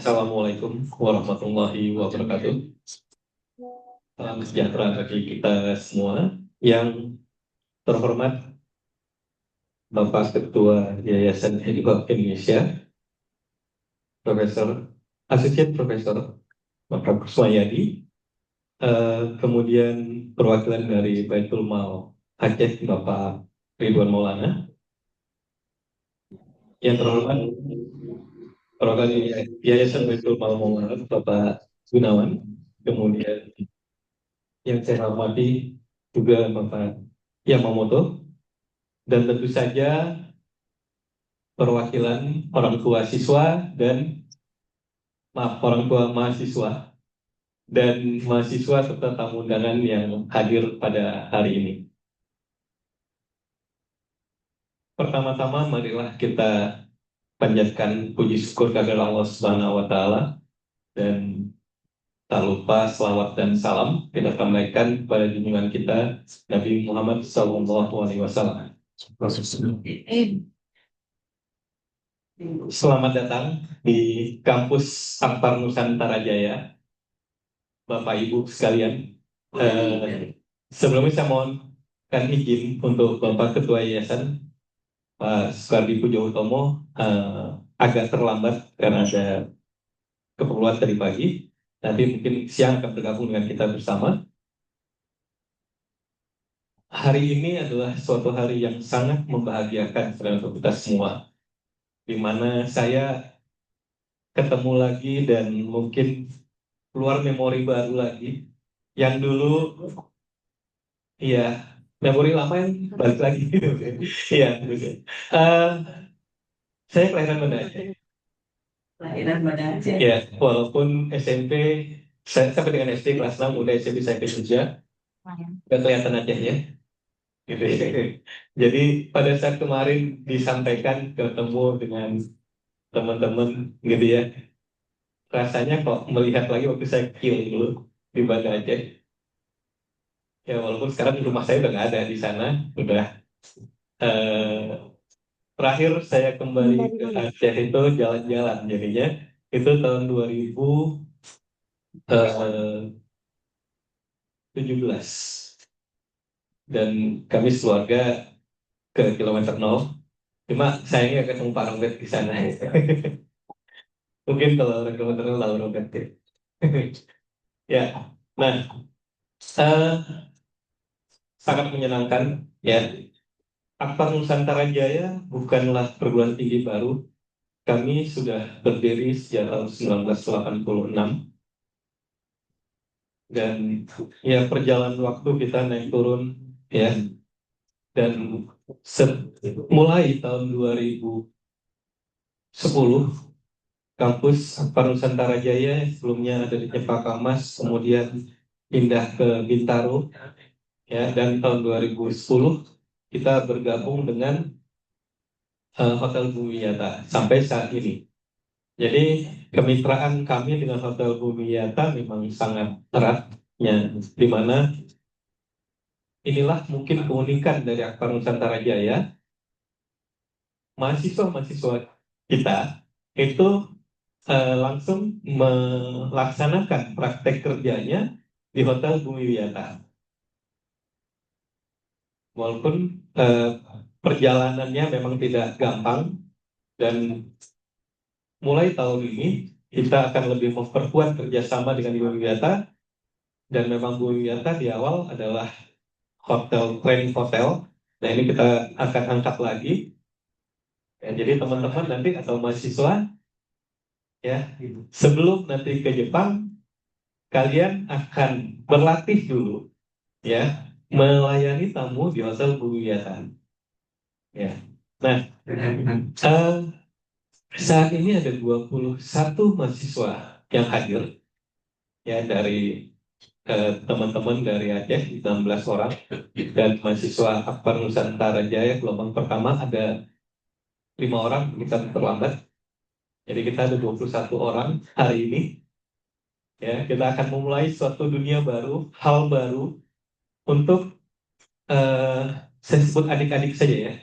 Assalamualaikum warahmatullahi wabarakatuh. Salam sejahtera bagi kita semua. Yang terhormat Bapak Ketua Yayasan Hikmah Indonesia, Profesor Asosiat Profesor Bapak Kusmayadi, kemudian perwakilan dari Baitul Mal Aceh Bapak Ridwan Maulana, yang terhormat perwakilan Yayasan Baitul Mal Maulana Bapak Gunawan, kemudian yang saya hormati juga Bapak Yamamoto, dan tentu saja perwakilan orang tua siswa dan orang tua mahasiswa dan mahasiswa serta tamu undangan yang hadir pada hari ini. Pertama-tama marilah kita panjatkan puji syukur kepada Allah Subhanahu wa taala, dan tak lupa selawat dan salam kita sampaikan kepada junjungan kita Nabi Muhammad SAW. Selamat datang di kampus Akbar Nusantara Jaya, Bapak Ibu sekalian. Sebelumnya saya mohonkan izin untuk Bapak Ketua Yayasan, Pak Sukardi Pujo Utomo, agak terlambat karena ada keperluan tadi pagi. Nanti mungkin siang akan bergabung dengan kita bersama. Hari ini adalah suatu hari yang sangat membahagiakan untuk kita semua, di mana saya ketemu lagi dan mungkin keluar memori baru lagi yang dulu, iya, memori lama yang balik lagi. Iya, betul. Saya kelahiran Banda Aceh. Lahiran Banda Aceh. Ya, walaupun SMP saya sampai dengan SD kelas 6, udah SMP saya ke Jogja, nggak kelihatan Aceh ya. Gitu. Jadi pada saat kemarin disampaikan ketemu dengan teman-teman gitu ya, rasanya kok melihat lagi waktu saya kecil dulu di Banda Aceh. Ya walaupun sekarang rumah saya udah nggak ada di sana, udah eh, terakhir saya kembali ke Aceh itu jalan-jalan, jadinya itu tahun 2017, dan kami sekeluarga ke kilometer 0. Cuma sayangnya nggak ketemu Pak Robert di sana. Mungkin kalau orang kilometer 0 tahu Robert ya. Ya, nah, eh, sangat menyenangkan ya. Akbar Nusantara Jaya bukanlah perguruan tinggi baru. Kami sudah berdiri sejak tahun 1986, dan ya perjalanan waktu kita naik turun ya, dan mulai tahun 2010 kampus Akbar Nusantara Jaya sebelumnya ada di Cempaka Mas, kemudian pindah ke Bintaro ya, dan tahun 2010 kita bergabung dengan Hotel Bumi Yata sampai saat ini. Jadi kemitraan kami dengan Hotel Bumi Yata memang sangat erat ya, di mana inilah mungkin keunikan dari Akbar Nusantara Jaya. Mahasiswa-mahasiswa kita itu langsung melaksanakan praktek kerjanya di Hotel Bumi Wiyata. Walaupun perjalanannya memang tidak gampang, dan mulai tahun ini kita akan lebih memperkuat kerjasama dengan Bumi Wiyata, dan memang Bumi Wiyata di awal adalah hotel, training hotel. Nah ini kita akan angkat lagi. Ya, jadi teman-teman nanti atau mahasiswa ya, sebelum nanti ke Jepang, kalian akan berlatih dulu ya, melayani tamu di hotel Buguyatan ya. Nah, saat ini ada 21 mahasiswa yang hadir ya, dari teman-teman dari Aceh 16 orang, dan mahasiswa Akbar Nusantara Jaya gelombang pertama ada 5 orang, kita terlambat. Jadi kita ada 21 orang hari ini ya. Kita akan memulai suatu dunia baru, hal baru untuk saya sebut adik-adik saja ya,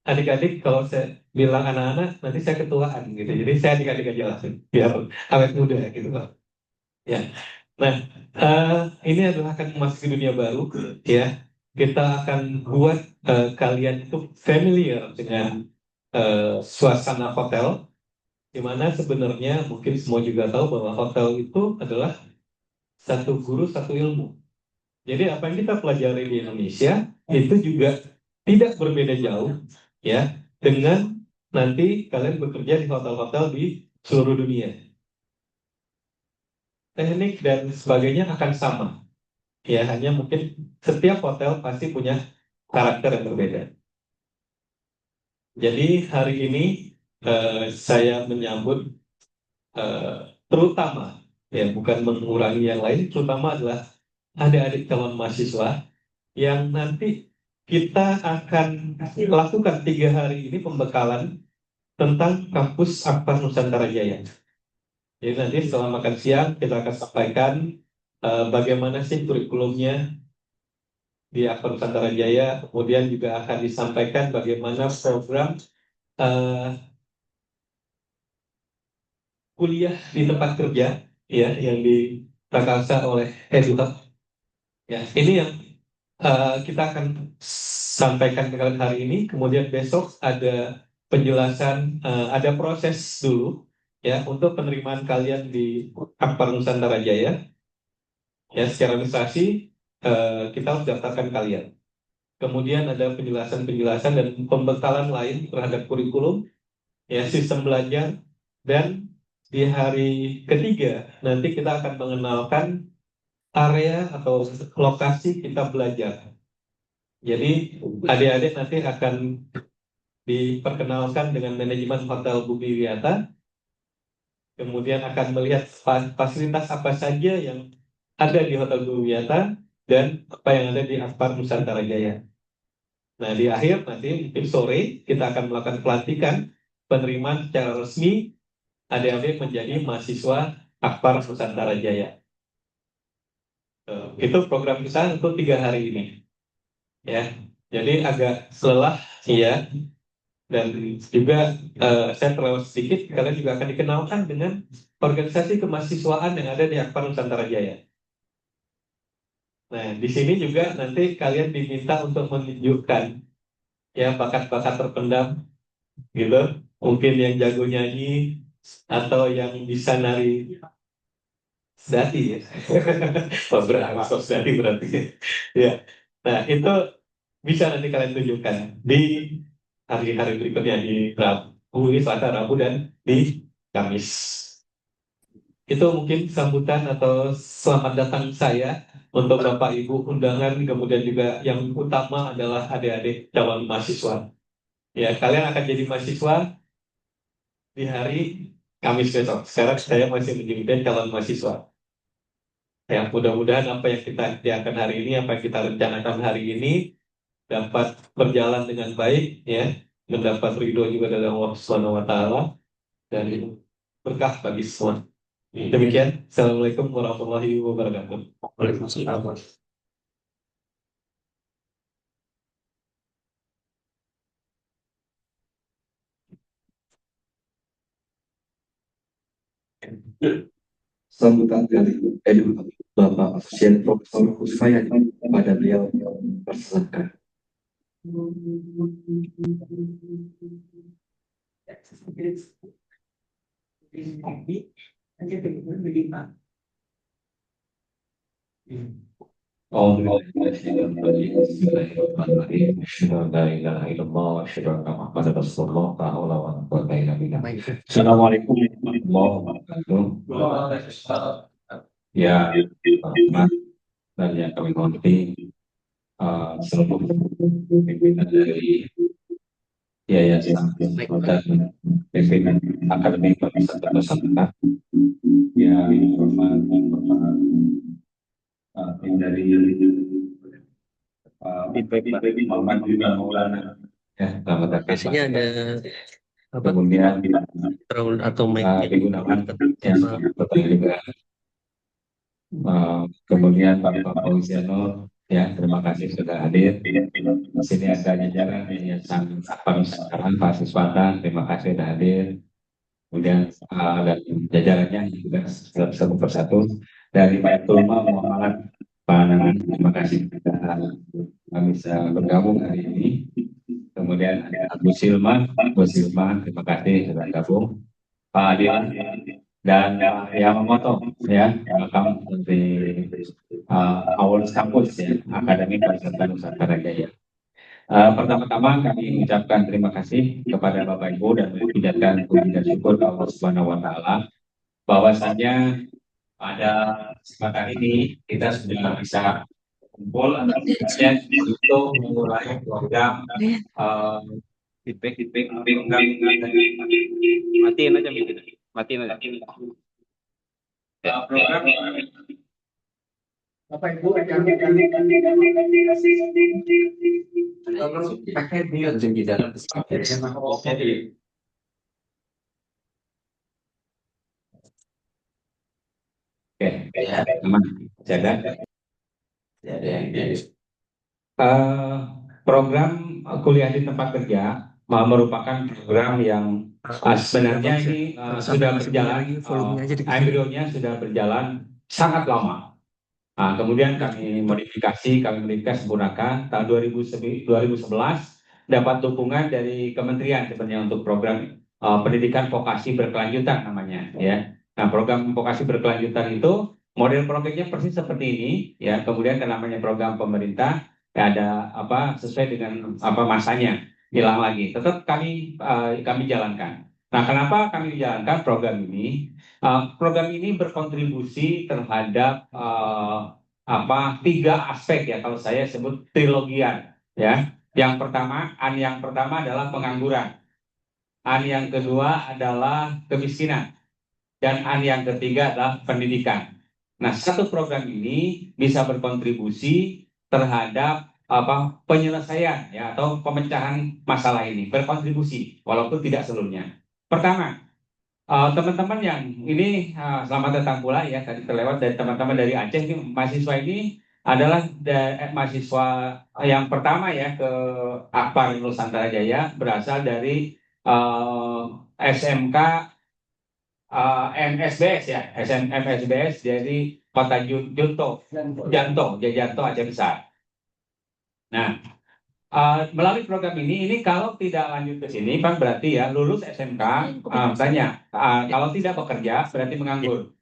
adik-adik kalau saya bilang anak-anak nanti saya ketuaan gitu. Jadi saya adik-adik aja langsung biar awet muda gitu Pak. Ya. Nah, ini adalah akan memasuki dunia baru ya. Kita akan buat kalian itu familiar dengan suasana hotel, di mana sebenarnya mungkin semua juga tahu bahwa hotel itu adalah satu guru satu ilmu. Jadi apa yang kita pelajari di Indonesia itu juga tidak berbeda jauh ya dengan nanti kalian bekerja di hotel-hotel di seluruh dunia. Teknik dan sebagainya akan sama. Ya, hanya mungkin setiap hotel pasti punya karakter yang berbeda. Jadi hari ini saya menyambut terutama, ya bukan mengurangi yang lain, terutama adalah adik-adik calon mahasiswa yang nanti kita akan lakukan 3 hari ini pembekalan tentang kampus Akbar Nusantara Jaya. Jadi nanti setelah makan siang kita akan sampaikan bagaimana sih kurikulumnya di Akbar Nusantara Jaya, kemudian juga akan disampaikan bagaimana program eh, kuliah di tempat kerja ya yang diprakarsa oleh EduHub. Ya, ini yang kita akan sampaikan ke kalian hari ini. Kemudian besok ada penjelasan, ada proses dulu ya untuk penerimaan kalian di Akbar Nusantara Jaya. Ya, secara administrasi kita harus daftarkan kalian. Kemudian ada penjelasan-penjelasan dan pembekalan lain terhadap kurikulum, ya sistem belajar, dan di hari ketiga nanti kita akan mengenalkan area atau lokasi kita belajar. Jadi adik-adik nanti akan diperkenalkan dengan manajemen Hotel Bumi Wiyata, kemudian akan melihat fasilitas apa saja yang ada di Hotel Bumi Wiyata dan apa yang ada di Akbar Nusantara Jaya. Nah, di akhir nanti mungkin sore kita akan melakukan pelantikan penerimaan secara resmi adik-adik menjadi mahasiswa Akbar Nusantara Jaya. Itu program kita untuk 3 hari ini. Ya, jadi agak lelah, ya. Dan juga saya terlewat sedikit, kalian juga akan dikenalkan dengan organisasi kemahasiswaan yang ada di Akbar Nusantara Jaya. Nah, di sini juga nanti kalian diminta untuk menunjukkan ya bakat-bakat terpendam gitu, mungkin yang jago nyanyi atau yang bisa nari dati ya. Oh, dati berarti ya. Nah, itu bisa nanti kalian tunjukkan di hari-hari berikutnya, di Rabu, Selasa, Rabu, dan di Kamis. Itu mungkin sambutan atau selamat datang saya untuk Bapak Ibu undangan, kemudian juga yang utama adalah adik-adik calon mahasiswa. Ya, kalian akan jadi mahasiswa di hari Kamis besok. Sekarang saya masih menjadi calon mahasiswa. Ya, mudah-mudahan apa yang kita kerjakan hari ini, apa yang kita rencanakan hari ini dapat berjalan dengan baik, ya, mendapat ridho juga dari Allah Subhanahu Wa Taala dan berkah bagi semua. Demikian, Assalamualaikum warahmatullahi wabarakatuh. Waalaikumsalam. Sambutan dari Edu Bapak Presiden Profesor Kusmayadi kepada beliau persilakan. Bismillahirrahmanirrahim. Asyhadu an la ilaha illallah wa asyhadu anna Muhammadar Rasulullah. La haula wa la quwwata illa billah. Assalamualaikum warahmatullahi wabarakatuh. Ya, Pak dan yang kami hormati seluruh pimpinan dari Yayasan dan pimpinan Akademi Pariwisata Nusantara, yang hormat tim dari Muhammad juga Maulana. Ya, selamat datang. Biasanya ada apa Kemudian round atau mic digunakan yang juga kemudian Bapak Fauziano Ya, terima kasih sudah hadir. Di sini ada jajaran Yayasan Panusantara Fasis Selatan, terima kasih sudah hadir. Kemudian dan jajarannya juga satu persatu. Dari Pak Tulma Muhammad Panangan, terima kasih sudah bisa bergabung hari ini. Kemudian ada Bu Silman, terima kasih sudah gabung. Pak Adilan dan Yamamoto ya, welcome dari Awal Kampus ya, Akademi Pariwisata Nusantara Jaya. Pertama-tama kami ucapkan terima kasih kepada Bapak Ibu dan mengucapkan puji dan syukur ke Allah Subhanahu wa taala bahwasanya pada kesempatan ini kita sudah bisa kumpul dan untuk memulai program feedback program matiin aja matiin aja program Bapak Ibu pakai dia di dalam Oke, aman, jaga. Program kuliah di tempat kerja merupakan program yang sebenarnya ini sudah berjalan, embrionya sudah berjalan sangat lama. Nah, kemudian kami modifikasi sempurnakan tahun 2011 dapat dukungan dari kementerian sebenarnya untuk program pendidikan vokasi berkelanjutan namanya ya. Nah, program vokasi berkelanjutan itu model programnya persis seperti ini ya. Kemudian yang namanya program pemerintah ya ada sesuai dengan masanya hilang lagi. Tetap kami jalankan. Nah, kenapa kami jalankan program ini? Program ini berkontribusi terhadap tiga aspek ya, kalau saya sebut trilogian ya. Yang pertama adalah pengangguran. Yang kedua adalah kemiskinan. Dan yang ketiga adalah pendidikan. Nah, satu program ini bisa berkontribusi terhadap penyelesaian ya atau pemecahan masalah ini, berkontribusi walaupun tidak seluruhnya. Pertama, teman-teman yang ini selamat datang pula ya, tadi terlewat dari teman-teman dari Aceh. Ini mahasiswa ini adalah mahasiswa yang pertama ya ke Akbar Nusantara Jaya, berasal dari SMK MSBS ya, MSBS dari Kota Janto Aceh Besar. Nah, melalui program ini kalau tidak lanjut ke sini kan berarti ya lulus SMK kalau tidak bekerja berarti menganggur,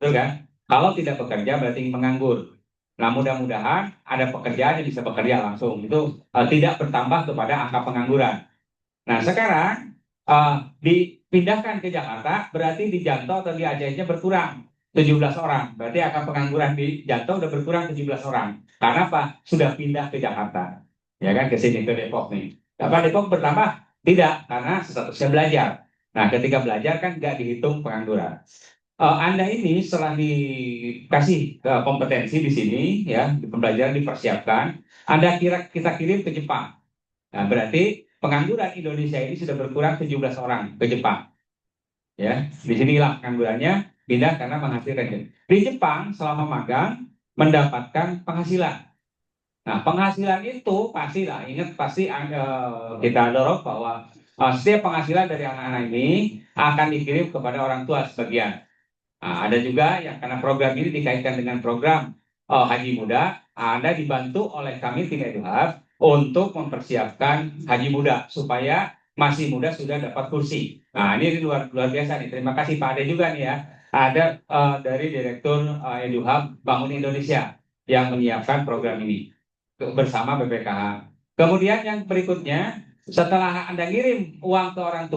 betul kan? Kalau tidak bekerja berarti menganggur. Nah, mudah-mudahan ada pekerjaan yang bisa bekerja langsung, itu tidak bertambah kepada angka pengangguran. Nah, sekarang dipindahkan ke Jakarta, berarti di Janto atau di Acehnya berkurang 17 orang. Berarti angka pengangguran di Janto udah berkurang 17 orang. Karena apa? Sudah pindah ke Jakarta. Ya kan, ke sini, ke Depok nih. Apa Depok bertambah? Tidak, karena statusnya belajar. Nah, ketika belajar kan nggak dihitung pengangguran. Anda ini setelah dikasih kompetensi di sini, ya, di pembelajaran dipersiapkan, kita kirim ke Jepang. Nah, berarti pengangguran Indonesia ini sudah berkurang 17 orang ke Jepang. Ya, di sini hilang penganggurannya, pindah karena menghasilkan. Di Jepang selama magang mendapatkan penghasilan. Nah, penghasilan itu pastilah, ingat pasti kita dorong bahwa setiap penghasilan dari anak-anak ini akan dikirim kepada orang tua sebagian. Nah, ada juga yang karena program ini dikaitkan dengan program Haji Muda, Anda dibantu oleh kami tim Eduhab untuk mempersiapkan Haji Muda supaya masih muda sudah dapat kursi. Nah, ini luar biasa nih. Terima kasih Pak Ade juga nih ya. Ada dari Direktur Eduhab Bangun Indonesia yang menyiapkan program ini bersama BPKH. Kemudian yang berikutnya, setelah Anda ngirim uang ke orang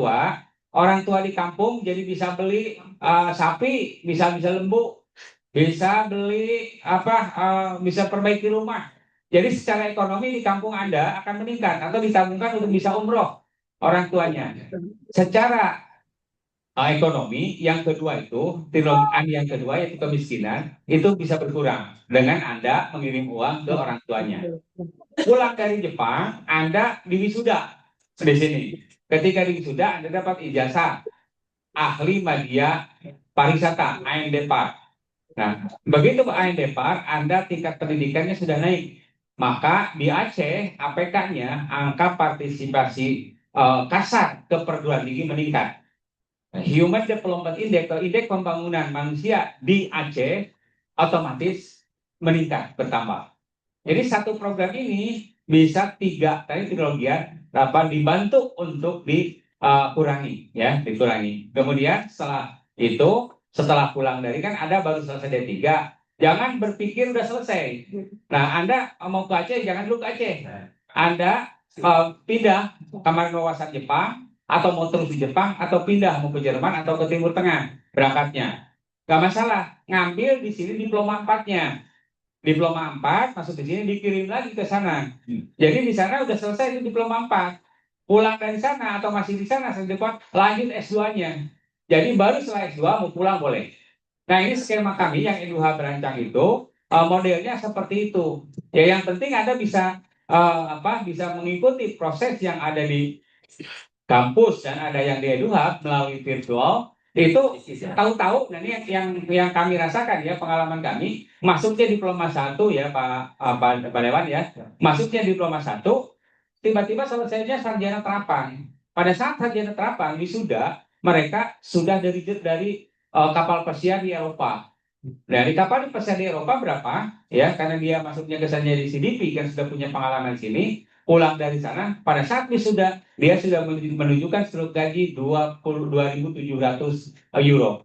tua di kampung jadi bisa beli sapi, bisa lembu, bisa beli bisa perbaiki rumah. Jadi secara ekonomi di kampung Anda akan meningkat atau ditabungkan untuk bisa umroh orang tuanya. Secara ekonomi yang kedua itu, yang kedua yaitu kemiskinan, itu bisa berkurang dengan Anda mengirim uang ke orang tuanya. Pulang dari Jepang, Anda diwisuda di sini. Ketika diwisuda, Anda dapat ijazah ahli media pariwisata AMD Par. Nah, begitu AMD Par, Anda tingkat pendidikannya sudah naik maka di Aceh APK-nya angka partisipasi kasar ke perguruan tinggi meningkat. Human Development Index atau indeks pembangunan manusia di Aceh otomatis meningkat, bertambah. Jadi satu program ini bisa tadi trilogian dapat dibantu untuk dikurangi, ya, dikurangi. Kemudian setelah pulang dari kan Anda baru selesai D3, jangan berpikir udah selesai. Nah, Anda mau ke Aceh, jangan dulu ke Aceh. Anda pindah kamar wawasan Jepang, atau mau terus di Jepang, atau pindah mau ke Jerman atau ke Timur Tengah berangkatnya. Gak masalah, ngambil di sini diploma 4-nya. Diploma 4 masuk di sini dikirim lagi ke sana. Jadi di sana udah selesai itu diploma 4. Pulang dari sana atau masih di sana lanjut S2-nya. Jadi baru setelah S2 mau pulang boleh. Nah, ini skema kami yang Eduha berancang itu modelnya seperti itu. Ya, yang penting Anda bisa bisa mengikuti proses yang ada di kampus dan ada yang di Eduha melalui virtual. Itu tahu-tahu, nah ini yang kami rasakan ya, pengalaman kami masuknya diploma 1 ya Pak Dewan ya, masuknya diploma 1, tiba-tiba selesainya sarjana terapan. Pada saat sarjana terapan wisuda, mereka sudah dari kapal pesiar di Eropa. Dari kapal pesiar di Eropa berapa ya, karena dia masuknya ke sana di CDP kan sudah punya pengalaman sini, pulang dari sana pada saat wisuda dia sudah menunjukkan struk gaji 22.700 euro,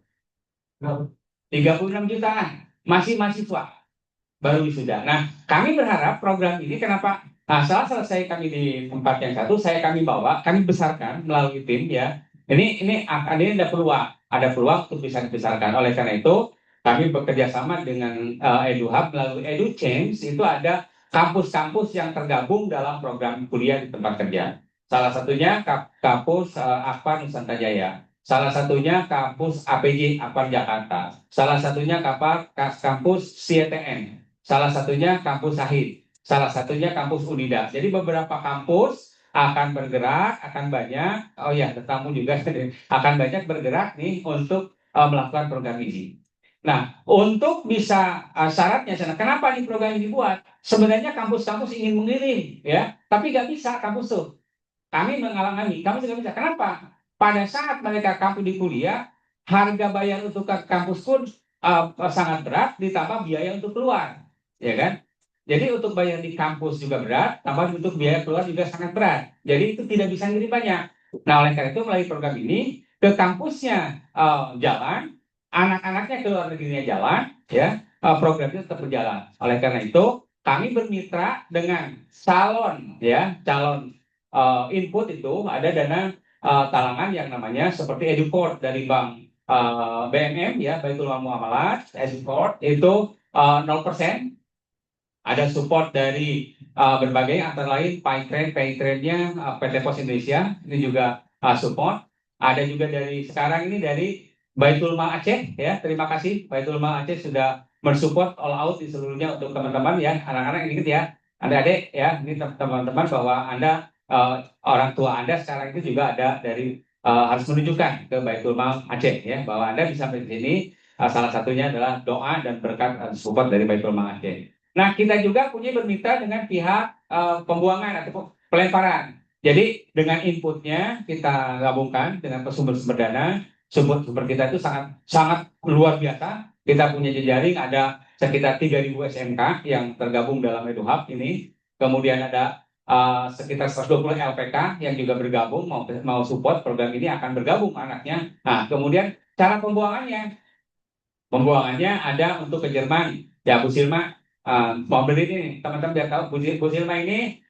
36 jutaan, masih mahasiswa baru wisuda. Nah, kami berharap program ini kenapa? Nah, setelah selesai kami di tempat yang satu, kami besarkan melalui tim ya. Ini ada peluang untuk bisa dibesarkan. Oleh karena itu, kami bekerja sama dengan EduHub melalui EduChange. Itu ada kampus-kampus yang tergabung dalam program kuliah di tempat kerja. Salah satunya kampus Akbar Nusantara Jaya. Salah satunya kampus APJ Akbar Jakarta. Salah satunya kampus CTN. Salah satunya kampus Sahid. Salah satunya kampus Unida. Jadi beberapa kampus akan bergerak, akan banyak. Oh ya, tetamu juga akan banyak bergerak nih untuk melakukan program ini. Nah, untuk bisa syaratnya, kenapa nih program ini dibuat? Sebenarnya kampus-kampus ingin mengirim, ya, tapi nggak bisa kampus tuh. Kami mengalami, kampus nggak bisa. Kenapa? Pada saat mereka kampus di kuliah, harga bayar untuk ke kampus pun sangat berat, ditambah biaya untuk keluar, ya kan? Jadi untuk bayar di kampus juga berat, tambah untuk biaya keluar juga sangat berat. Jadi itu tidak bisa ngirim banyak. Nah, oleh karena itu melalui program ini ke kampusnya jalan, anak-anaknya ke luar negerinya jalan, ya, program itu tetap berjalan. Oleh karena itu kami bermitra dengan calon input itu ada dana talangan yang namanya seperti Eduport dari Bank BMM ya, Baitul Mal Muamalat. Eduport itu 0%. Ada support dari berbagai antara lain paytrade-nya PT Pos Indonesia ini juga support. Ada juga sekarang ini dari Baitul Mal Aceh ya. Terima kasih Baitul Mal Aceh sudah mensupport all out di seluruhnya untuk teman-teman ya, anak-anak ini ya, adik-adik ya, ini teman-teman bahwa Anda orang tua Anda sekarang itu juga ada dari harus menunjukkan ke Baitul Mal Aceh ya, bahwa Anda bisa sampai di sini. Salah satunya adalah doa dan berkat support dari Baitul Mal Aceh. Nah, kita juga punya bermitra dengan pihak pembuangan atau pelemparan. Jadi dengan inputnya kita gabungkan dengan sumber-sumber dana. Sumber kita itu sangat luar biasa. Kita punya jejaring ada sekitar 3.000 SMK yang tergabung dalam EduHub ini. Kemudian ada sekitar 120 LPK yang juga bergabung mau support program ini, akan bergabung anaknya. Nah, kemudian cara pembuangannya ada untuk ke Jerman. Ya, Bu Silma mau beli ini, teman-teman biar tahu, Bu Silma ini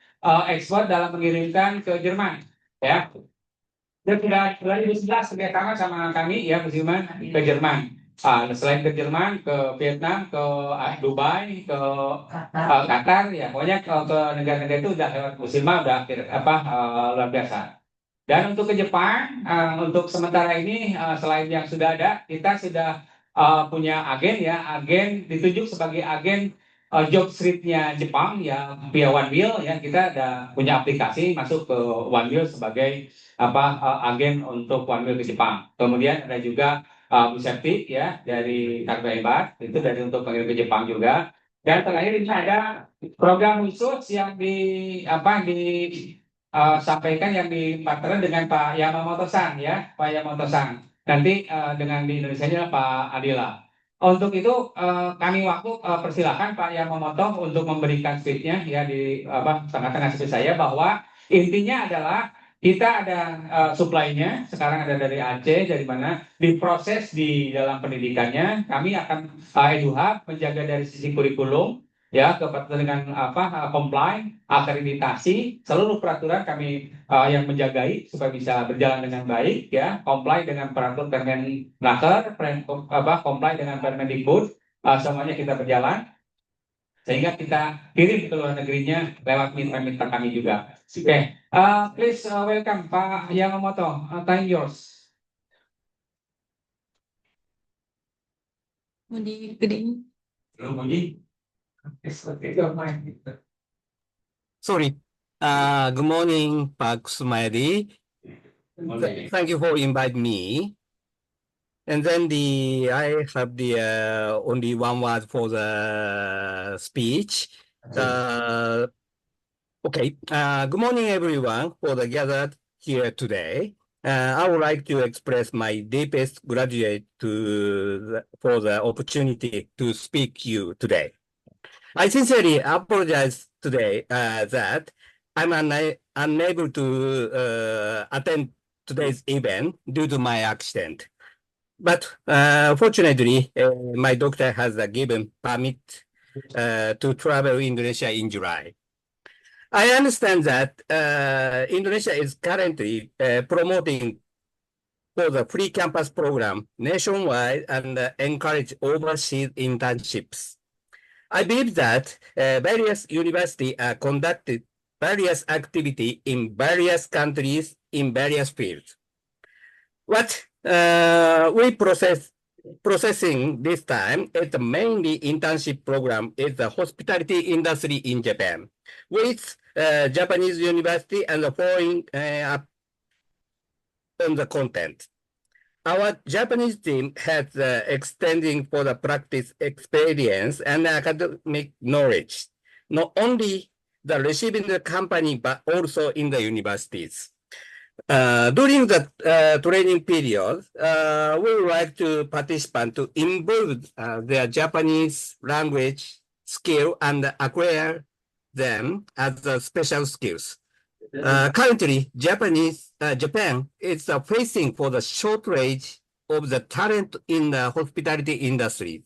ekspor dalam mengirimkan ke Jerman, ya. Dia sudah 2011 kerjasama sama kami, ya Bu Silma, ke Jerman. Selain ke Jerman, ke Vietnam, ke Dubai, ke Qatar, ya pokoknya ke negara-negara itu udah lewat Bu Silma, udah luar biasa. Dan untuk ke Jepang, untuk sementara ini selain yang sudah ada, kita sudah punya agen ditunjuk sebagai agen job street-nya Jepang ya, via One Wheel ya. Kita ada punya aplikasi masuk ke One Wheel sebagai agen untuk One Wheel ke Jepang. Kemudian ada juga Bu Septi ya dari Kargo Hebat, itu dari untuk pengirim ke Jepang juga. Dan terakhir ini ada program khusus yang disampaikan yang dipartner dengan Pak Yamamoto-san ya, Pak Yamamoto-san. Nanti dengan di Indonesia Pak Adila. Untuk itu kami persilakan Pak Yamamoto untuk memberikan speech-nya ya di tengah-tengah speech saya bahwa intinya adalah kita ada supply-nya sekarang ada dari Aceh dari mana diproses di dalam pendidikannya. Kami akan EduHub menjaga dari sisi kurikulum ya dengan comply, akreditasi, seluruh peraturan kami yang menjagai supaya bisa berjalan dengan baik ya, comply dengan peraturan Permenaker, comply dengan Permendikbud, semuanya kita berjalan sehingga kita kirim ke luar negerinya lewat mitra-mitra kami juga. Oke, please welcome Pak Yamamoto. Time yours. Good evening. Sorry. Good morning, Pak Sumayadi. Thank you for inviting me. And then I have the only one word for the speech. Okay. Good morning, everyone, for the gathered here today. I would like to express my deepest gratitude for the opportunity to speak you today. I sincerely apologize today that I'm unable to attend today's event due to my accident. But fortunately, my doctor has given permit to travel Indonesia in July. I understand that Indonesia is currently promoting for the free campus program nationwide and encourage overseas internships. I believe that various universities are conducted various activities in various countries in various fields. What we processing this time is the mainly internship program is the hospitality industry in Japan, with Japanese university and the foreign on the content. Our Japanese team has extending for the practice experience and academic knowledge, not only the receiving the company, but also in the universities. During the training period, we would like to participants to improve their Japanese language skill and acquire them as special skills. Currently, Japan is facing for the shortage of the talent in the hospitality industry.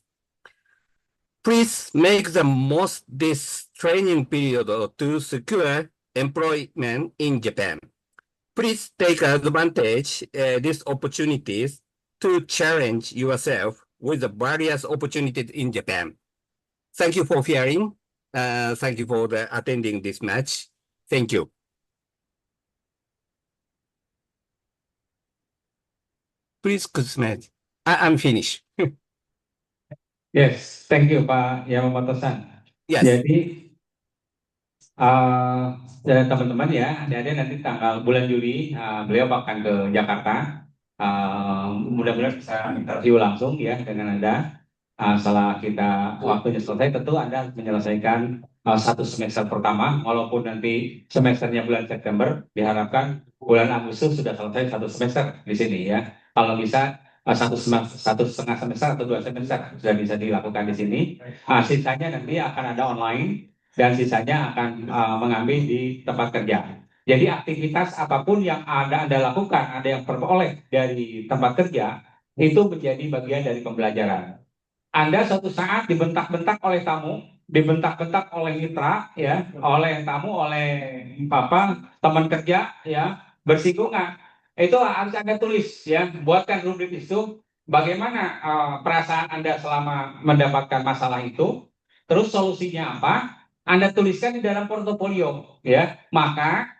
Please make the most this training period to secure employment in Japan. Please take advantage these opportunities to challenge yourself with the various opportunities in Japan. Thank you for hearing. Thank you for attending this match. Thank you. Please, Kusmet. I'm finished. Yes, thank you Pak Yamamoto-san. Yes. Jadi teman-teman ya, adik-adik nanti tanggal bulan Juli beliau akan ke Jakarta. Mudah-mudahan bisa interview langsung ya dengan Anda. Setelah kita waktunya selesai, tentu Anda menyelesaikan satu semester pertama, walaupun nanti semesternya bulan September, diharapkan bulan Agustus sudah selesai satu semester di sini ya. Kalau bisa satu setengah semester atau 2 semester sudah bisa dilakukan di sini. Sisanya nanti akan ada online dan sisanya akan mengambil di tempat kerja. Jadi aktivitas apapun yang Anda lakukan, ada yang peroleh dari tempat kerja, itu menjadi bagian dari pembelajaran. Anda suatu saat dibentak-bentak oleh tamu, dibentak-bentak oleh mitra, ya, oleh tamu, oleh teman kerja, ya, bersinggungan. Itu harus Anda tulis, ya, buatkan rubrik itu. Bagaimana perasaan Anda selama mendapatkan masalah itu? Terus solusinya apa? Anda tuliskan di dalam portofolio, ya. Maka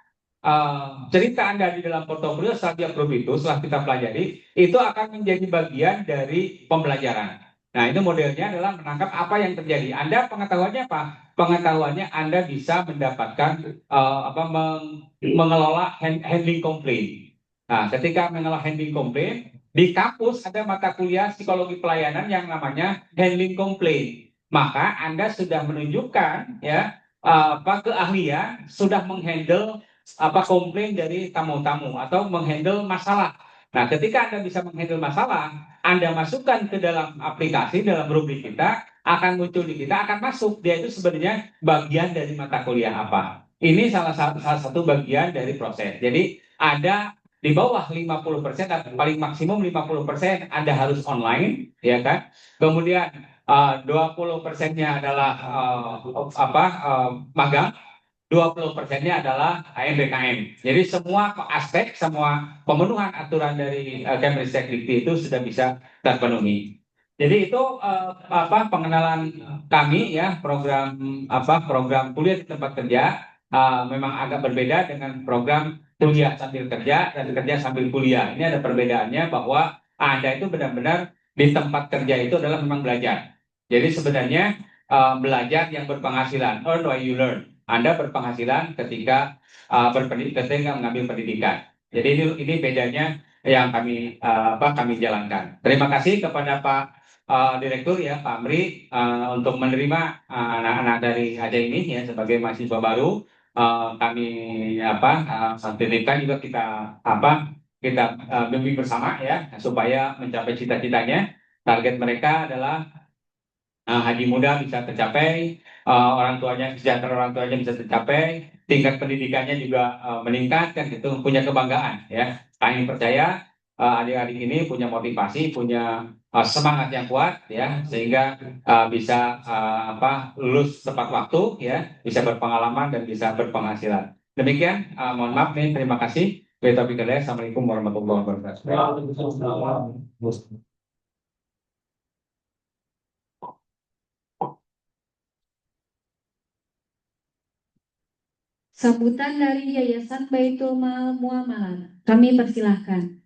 cerita Anda di dalam portofolio setelah itu, setelah kita pelajari, itu akan menjadi bagian dari pembelajaran. Nah, itu modelnya adalah menangkap apa yang terjadi. Anda pengetahuannya apa? Pengetahuannya Anda bisa mendapatkan mengelola handling complaint. Nah, ketika mengelola handling complaint, di kampus ada mata kuliah psikologi pelayanan yang namanya handling complaint. maka Anda sudah menunjukkan ya keahlian, sudah menghandle komplain dari tamu-tamu atau menghandle masalah. Nah, ketika Anda bisa menghandle masalah, Anda masukkan ke dalam aplikasi, dalam rubrik kita, akan muncul di kita, akan masuk. Dia itu sebenarnya bagian dari mata kuliah apa. Ini salah satu bagian dari proses. Jadi ada di bawah 50%, atau paling maksimum 50% Anda harus online, ya kan? Kemudian 20%-nya adalah magang, 20%-nya adalah MBKM. Jadi semua aspek, semua pemenuhan aturan dari Kemristek-Dikti itu sudah bisa terpenuhi. Jadi itu pengenalan kami ya, program kuliah di tempat kerja memang agak berbeda dengan program kuliah sambil kerja dan kerja sambil kuliah. Ini ada perbedaannya bahwa Anda itu benar-benar di tempat kerja itu adalah memang belajar. Jadi sebenarnya belajar yang berpenghasilan, earn while you learn. Anda berpenghasilan ketika ketika mengambil pendidikan. Jadi ini bedanya yang kami jalankan. Terima kasih kepada Pak Direktur ya, Pak Amri, untuk menerima anak-anak dari AJA ini ya sebagai mahasiswa baru. Kami titipkan juga kita bimbing bersama ya supaya mencapai cita-citanya. Target mereka adalah haji muda bisa tercapai, kesejahteraan orang tuanya bisa tercapai, tingkat pendidikannya juga meningkat, kan gitu, punya kebanggaan ya. Kami percaya adik-adik ini punya motivasi, punya semangat yang kuat ya, sehingga bisa lulus tepat waktu ya, bisa berpengalaman dan bisa berpenghasilan. Demikian, mohon maaf nih, terima kasih. Assalamualaikum warahmatullahi wabarakatuh. Sambutan dari Yayasan Baitul Mal Muamalat. Kami persilahkan.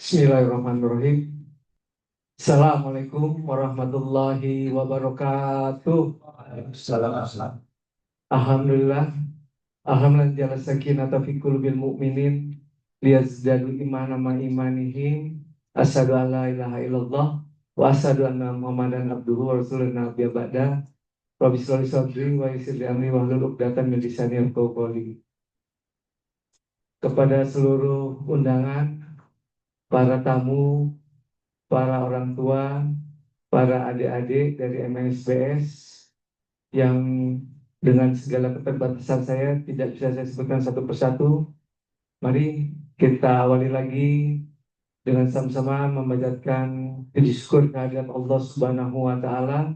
Bismillahirrahmanirrahim. Assalamualaikum warahmatullahi wabarakatuh. Alhamdulillah. Alhamdulillah jalla sakinata fi qulubil mu'minin liyazdadu imana ma imanihim. Asyhadu an la ilaha illallah wa asyhadu anna Muhammadan abduhu wa rasuluhu nabiyya ba'da. Rabbi sholli sadri wa yassir li amri wahlul 'uqdatam min lisani yafqahu qawli. Kepada seluruh undangan, para tamu, para orang tua, para adik-adik dari MSBS yang dengan segala keterbatasan saya tidak bisa saya sebutkan satu persatu. Mari kita awali lagi dengan sama-sama memanjatkan puji syukur kehadirat Allah Subhanahu wa Ta'ala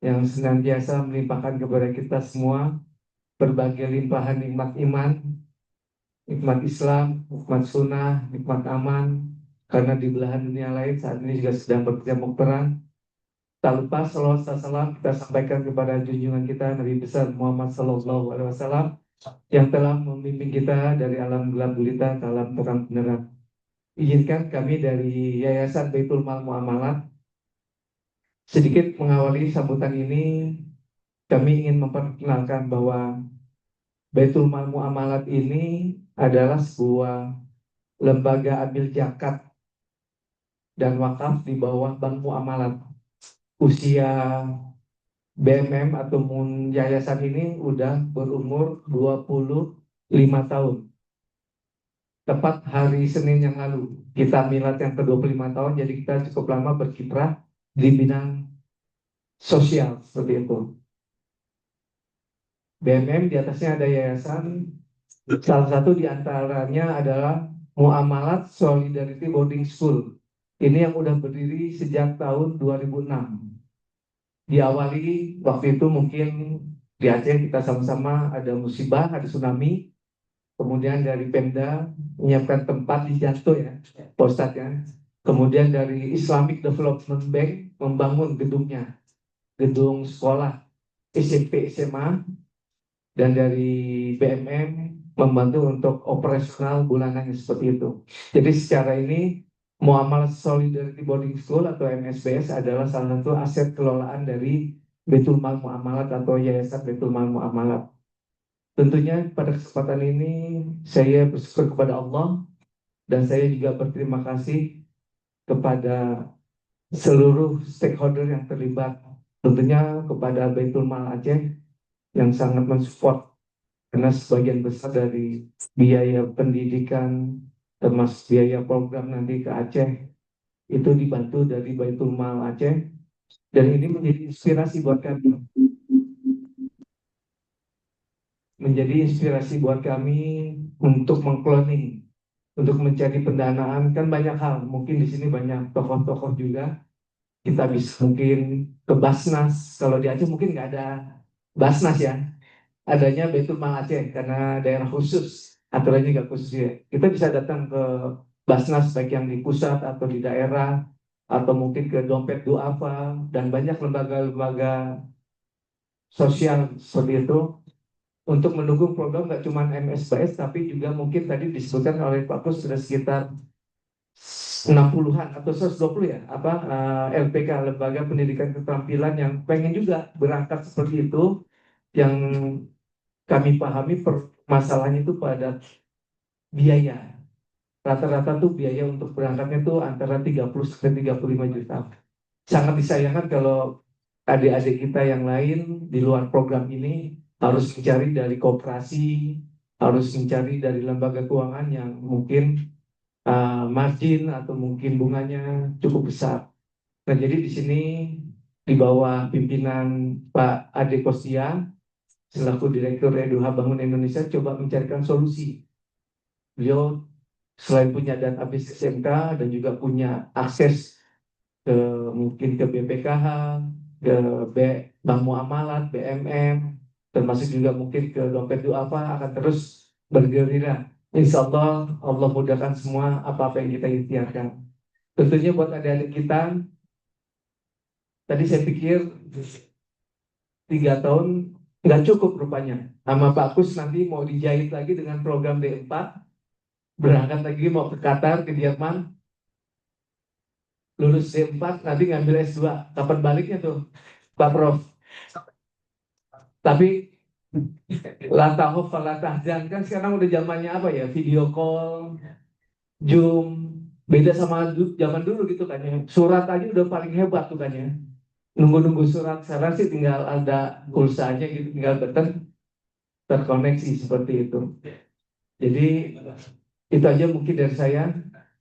yang senantiasa melimpahkan kepada kita semua berbagai limpahan nikmat iman, nikmat Islam, nikmat sunnah, nikmat aman. Karena di belahan dunia lain saat ini juga sedang berkecamuk perang. Tak lupa salawat dan salam kita sampaikan kepada junjungan kita Nabi besar Muhammad SAW yang telah membimbing kita dari alam gelap gulita ke alam terang benerang. Izinkan kami dari Yayasan Baitul Mal Muamalat sedikit mengawali sambutan ini. Kami ingin memperkenalkan bahwa Baitul Mal Muamalat ini adalah sebuah lembaga ambil zakat dan wakaf di bawah Bank Muamalat. Usia BMM atau yayasan ini udah berumur 25 tahun. Tepat hari Senin yang lalu kita milad yang ke-25 tahun, jadi kita cukup lama berkiprah di bidang sosial seperti itu. BMM di atasnya ada yayasan, salah satu di antaranya adalah Muamalat Solidarity Boarding School. Ini yang udah berdiri sejak tahun 2006. Diawali waktu itu mungkin di Aceh kita sama-sama ada musibah, ada tsunami. Kemudian dari Pemda menyiapkan tempat di Janto ya, Pak Ustadz ya. Kemudian dari Islamic Development Bank membangun gedungnya, gedung sekolah SMP SMA. Dan dari BMM membantu untuk operasional bulanannya seperti itu. Jadi secara ini Muamalat Solidarity Boarding School atau MSBS adalah salah satu aset kelolaan dari Baitul Mal Muamalat atau Yayasan Baitul Mal Muamalat. Tentunya pada kesempatan ini saya bersyukur kepada Allah dan saya juga berterima kasih kepada seluruh stakeholder yang terlibat. Tentunya kepada Baitul Mal Aceh yang sangat mensupport karena sebagian besar dari biaya pendidikan termasuk biaya program nanti ke Aceh itu dibantu dari Baitul Mal Aceh dan ini menjadi inspirasi buat kami. Menjadi inspirasi buat kami untuk mengkloning, untuk mencari pendanaan. Kan banyak hal, mungkin di sini banyak tokoh-tokoh juga. Kita bisa mungkin ke Basnas, kalau di Aceh mungkin nggak ada Basnas ya, adanya Baitul Mal Aceh karena daerah khusus, aturannya nggak khusus ya. Kita bisa datang ke Basnas baik yang di pusat atau di daerah, atau mungkin ke Dompet Duafa, dan banyak lembaga-lembaga sosial seperti itu untuk mendukung program nggak cuma MSBS tapi juga mungkin tadi disebutkan oleh Pak Kus sudah sekitar 60-an atau 120 ya LPK, Lembaga Pendidikan Keterampilan, yang pengen juga berangkat seperti itu. Yang kami pahami masalahnya itu pada biaya. Rata-rata tuh biaya untuk berangkatnya tuh antara 30 sampai 35 juta. Sangat disayangkan kalau adik-adik kita yang lain di luar program ini harus mencari dari koperasi, harus mencari dari lembaga keuangan yang mungkin margin atau mungkin bunganya cukup besar. Nah, jadi di sini di bawah pimpinan Pak Ade Kostia selaku Direktur Eduha Bangun Indonesia coba mencarikan solusi. Beliau selain punya database SMK dan juga punya akses ke mungkin ke BPKH, ke Bank Muamalat, BMM, termasuk juga mungkin ke Dompet Duafa, akan terus bergerilya. Insya Allah, Allah mudahkan semua apa-apa yang kita ikhtiarkan. Tentunya buat adik-adik kita, tadi saya pikir 3 tahun nggak cukup rupanya. Sama Pak Kus nanti mau dijahit lagi dengan program D4, berangkat lagi mau ke Qatar, ke Jerman, lulus D4, nanti ngambil S2. Kapan baliknya tuh, Pak Prof? Tapi latahuf latahjan kan sekarang udah zamannya apa ya, video call, Zoom, beda sama zaman dulu gitu kan ya. Surat aja udah paling hebat tuh kan ya. Nunggu-nunggu surat, sekarang sih tinggal ada pulsanya gitu, tinggal terkoneksi seperti itu. Jadi itu aja mungkin dari saya.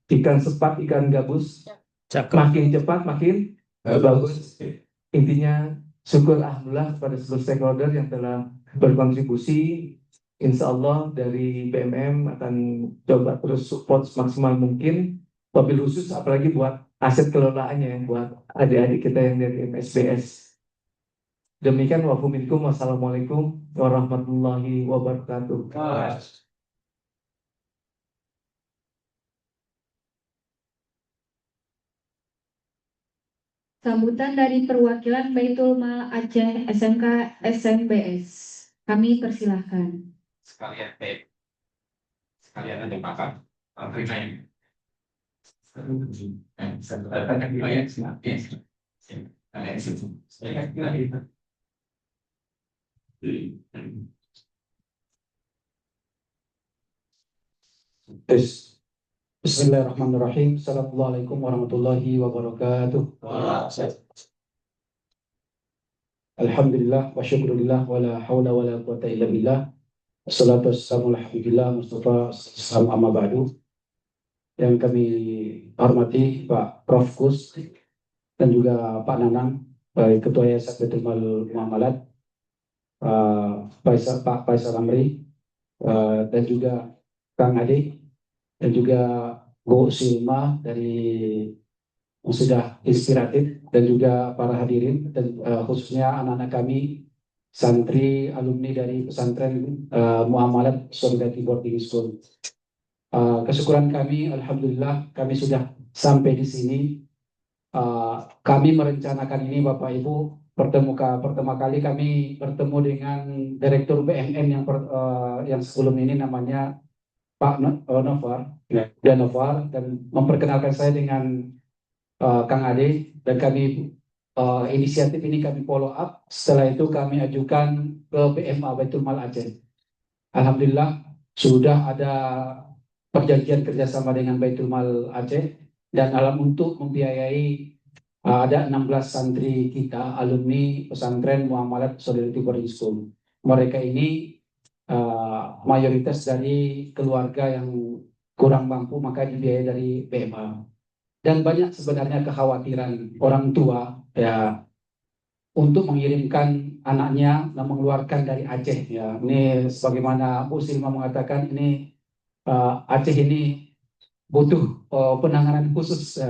Ikan sepat, ikan gabus, makin cepat makin bagus. Intinya syukur alhamdulillah kepada seluruh stakeholder yang telah berkontribusi. Insya Allah dari BMM akan coba terus support semaksimal mungkin, wabil khusus apalagi buat aset kelolaannya buat adik-adik kita yang dari MSBS. Demikian wafuminkum, wassalamualaikum warahmatullahi wabarakatuh. Sambutan dari perwakilan Baitul Mal Aceh SMK SMBS. Kami persilahkan. Sekalian ada pakar. Bismillahirrahmanirrahim. Assalamualaikum warahmatullahi wabarakatuh. Alhamdulillah wa syukurillah wa la hawla wa la quwata illa billah. Wassalatu wassalamu ala habibilllah Mustafa sallallahu amma ba'du. Yang kami hormati Pak Prof. Kus dan juga Pak Nanang, Ketua Yayasan Baitul Mal Muamalat, Pak Faisal Amri, dan juga Kang Ade, dan juga Bu Silma dari yang sudah inspiratif, dan juga para hadirin, dan khususnya anak-anak kami santri alumni dari pesantren Muamalat Solidarity Boarding School. Kesyukuran kami, alhamdulillah, kami sudah sampai di sini. Kami merencanakan ini, Bapak Ibu, pertama kali kami bertemu dengan Direktur BMN yang sebelum ini namanya Pak Novar, dan memperkenalkan saya dengan Kang Ade, dan kami inisiatif ini kami follow up. Setelah itu kami ajukan ke BMA Baitul Mal Aceh. alhamdulillah sudah ada perjanjian kerjasama dengan Baitul Mal Aceh dan untuk membiayai ada 16 santri kita alumni pesantren Muamalat Solidarity Boarding School. Mereka ini mayoritas dari keluarga yang kurang mampu, maka dibiayai dari BMA. Dan banyak sebenarnya kekhawatiran orang tua ya untuk mengirimkan anaknya dan mengeluarkan dari Aceh ya. Ini sebagaimana Bu Silma mengatakan ini Aceh ini butuh penanganan khusus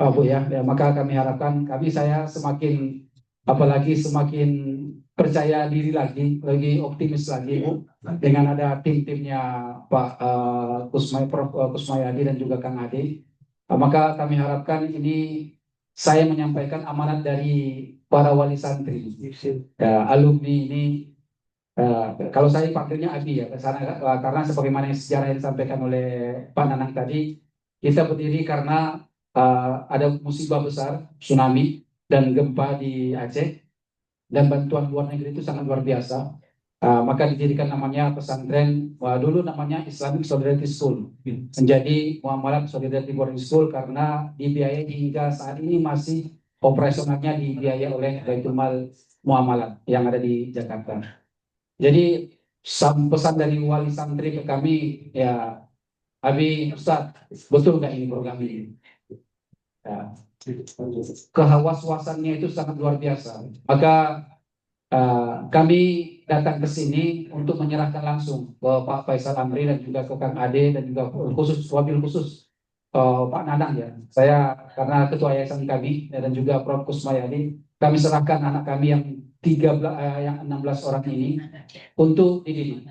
Bu ya. Maka kami harapkan saya semakin apalagi semakin percaya diri lagi optimis lagi Bu dengan ada tim-timnya Pak Prof. Kusmayadi dan juga Kang Ade. Maka kami harapkan ini saya menyampaikan amanat dari para wali santri, alumni ini. Kalau saya panggilnya Abi ya, karena sebagaimana yang sejarah yang disampaikan oleh Pak Nanang tadi, kita berdiri karena ada musibah besar, tsunami dan gempa di Aceh, dan bantuan luar negeri itu sangat luar biasa. Maka didirikan namanya pesantren, dulu namanya Islamic Solidarity School, menjadi Muamalat Solidarity Boarding School karena dibiayai hingga saat ini masih operasionalnya dibiayai oleh Baitul Mal Muamalat yang ada di Jakarta. Jadi pesan dari wali santri ke kami, ya Abi Ustaz, betul nggak ini program ini? Ya, kehawas-wasannya itu sangat luar biasa. Maka kami datang ke sini untuk menyerahkan langsung ke Pak Faisal Amri dan juga ke Kang Ade dan juga wabil khusus Pak Nanang ya. Saya karena ketua yayasan kami dan juga Prof. Kusmayadi, kami serahkan anak kami yang 16 orang ini untuk dididik.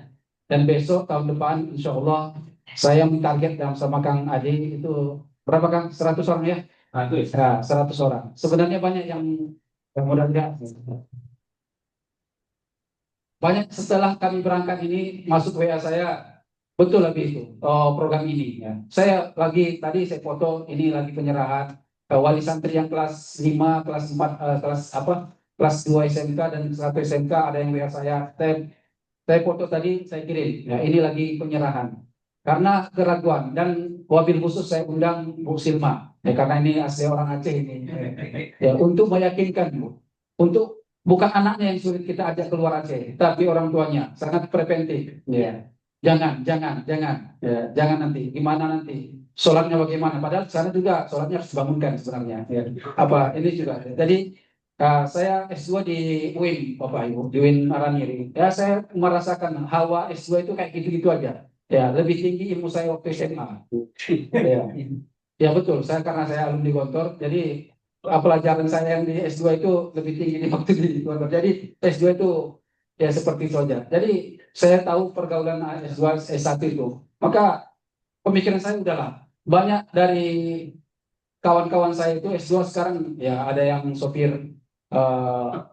Dan besok tahun depan insya Allah saya mentarget dalam sama Kang Ade itu berapa Kang? 100 orang ya? 100 orang. Sebenarnya banyak yang mudah-mudahan banyak setelah kami berangkat ini masuk WA saya, betul lebih itu program ini ya. Saya lagi tadi saya foto ini lagi penyerahan wali santri yang kelas 5, kelas 4, kelas 2 SMK dan 1 SMK ada yang WA saya. Saya foto tadi saya kirim. Ya, ini lagi penyerahan. Karena keraguan dan wabil khusus saya undang Bu Silma ya, karena ini asli orang Aceh ini. Ya, untuk meyakinkan Bu, untuk bukan anaknya yang sulit kita ajak keluar Aceh, tapi orang tuanya sangat preventif. Ya, jangan, ya, jangan nanti. Gimana nanti? Sholatnya bagaimana? Padahal sana juga sholatnya harus dibangunkan sebenarnya. Ya. Ini juga. Jadi saya S2 di UIN, Bapak Ibu, di UIN Araniri. Ya, saya merasakan hawa S2 itu kayak gitu-gitu aja. Ya, lebih tinggi ilmu saya waktu SMA. Ya betul. Karena saya alumni Gontor, jadi pelajaran saya yang di S2 itu lebih tinggi di waktu di Gontor. Jadi S2 itu ya seperti itu saja. Jadi saya tahu pergaulan S2, S1 itu. Maka pemikiran saya udahlah. Banyak dari kawan-kawan saya itu S2 sekarang ya ada yang sopir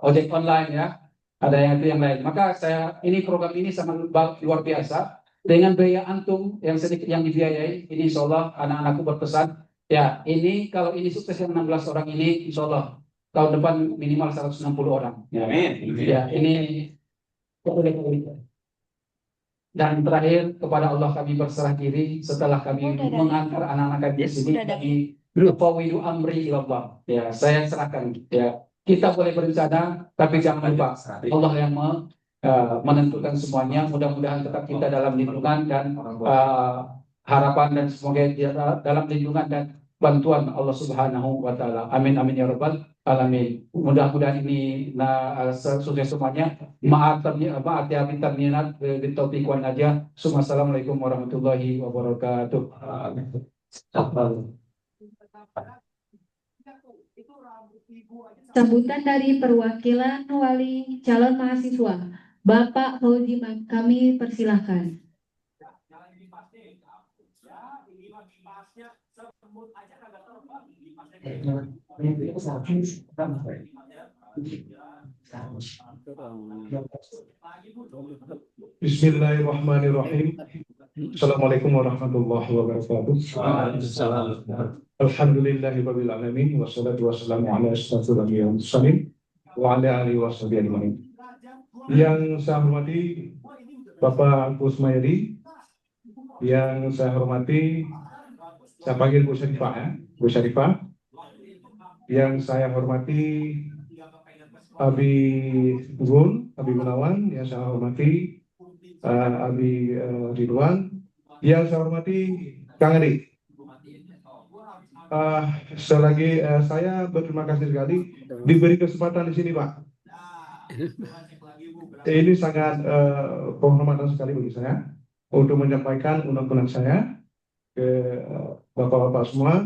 ojek online ya. Ada yang itu yang lain. Maka ini program ini sangat luar biasa. Dengan biaya antum yang sedikit yang dibiayai, ini insya Allah anak-anakku berpesan. Ya, ini kalau ini sukses yang 16 orang ini, insya Allah tahun depan minimal 160 orang. Ya, ya ini. Dan terakhir kepada Allah kami berserah diri setelah kami mengantar anak-anak kami di sini. Kami fawidu amri ilallah. Ya, saya serahkan. Ya, kita boleh berencana, tapi jangan lupa Allah yang menentukan semuanya. Mudah-mudahan tetap kita dalam lindungan dan harapan dan semoga dalam lindungan dan bantuan Allah Subhanahu wa taala. Amin amin ya rabbal alamin. Mudah-mudahan ini sukses semuanya. Maaf ya terminat bitaufiq wal najah. Assalamualaikum warahmatullahi wabarakatuh. Sambutan dari perwakilan wali calon mahasiswa, Bapak Fauzi, kami persilahkan. Bismillahirrahmanirrahim. Assalamualaikum warahmatullahi wabarakatuh. Alhamdulillahirabbil alamin wassalatu wassalamu ala asyrofil anbiya'i wal mursalin wa ala alihi washabihi ajmain. Yang saya hormati Bapak Kusmayadi, yang saya hormati, saya panggil Bu Syarifah ya, Bu Syarifah, yang saya hormati Abi Gunawan, yang saya hormati Abi Ridwan, yang saya hormati Kang Adi. Selagi saya berterima kasih sekali diberi kesempatan di sini, Pak. Ini sangat penghormatan sekali bagi saya untuk menyampaikan undang-undang saya ke bapak-bapak semua.